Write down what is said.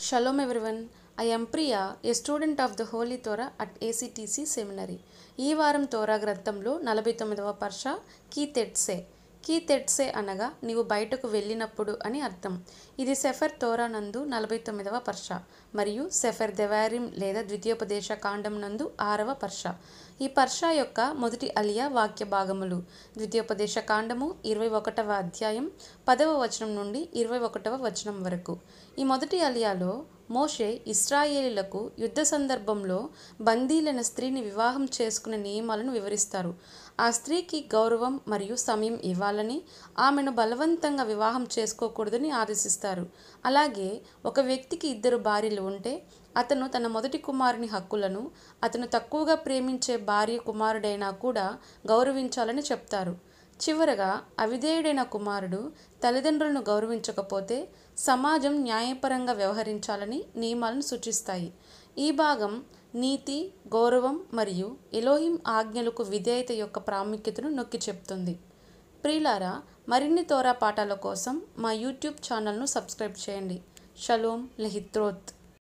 Shalom everyone. I am Priya, a student of the Holy Torah at ACTC Seminary. ఈ వారం తోరా గ్రంథంలో 49వ పర్ష కీతెట్సే అనగా నీవు బయటకు వెళ్ళినప్పుడు అని అర్థం. ఇది సెఫర్ తోరా నందు 49వ పర్ష మరియు సెఫర్ దెవారిం లేదా ద్వితీయోపదేశ కాండం నందు 6వ పర్ష. ఈ పర్ష యొక్క మొదటి అలియా వాక్య భాగములు ద్వితీయోపదేశ కాండము 21వ అధ్యాయం 10వ వచనం నుండి 21వ వచనం వరకు. ఈ మొదటి అలియాలో మోషే ఇశ్రాయేలీలకు యుద్ధ సందర్భంలో బందీలైన స్త్రీని వివాహం చేసుకునే నియమాలను వివరిస్తారు. ఆ స్త్రీకి గౌరవం మరియు సమయం ఇవ్వాలని, ఆమెను బలవంతంగా వివాహం చేసుకోకూడదని ఆదేశిస్తారు. అలాగే ఒక వ్యక్తికి 2 భార్యలు ఉంటే అతను తన మొదటి కుమారుని హక్కులను అతను తక్కువగా ప్రేమించే భార్య కుమారుడైనా కూడా గౌరవించాలని చెప్తారు. చివరగా అవిధేయుడైన కుమారుడు తల్లిదండ్రులను గౌరవించకపోతే సమాజం న్యాయపరంగా వ్యవహరించాలని నియమాలను సూచిస్తాయి. ఈ భాగం నీతి, గౌరవం మరియు ఎలోహిం ఆజ్ఞలకు విధేయత యొక్క ప్రాముఖ్యతను నొక్కి చెప్తుంది. ప్రియులారా, మరిన్ని తోరా పాఠాల కోసం మా యూట్యూబ్ ఛానల్ను సబ్స్క్రైబ్ చేయండి. షలోమ్ లెహిత్రోత్.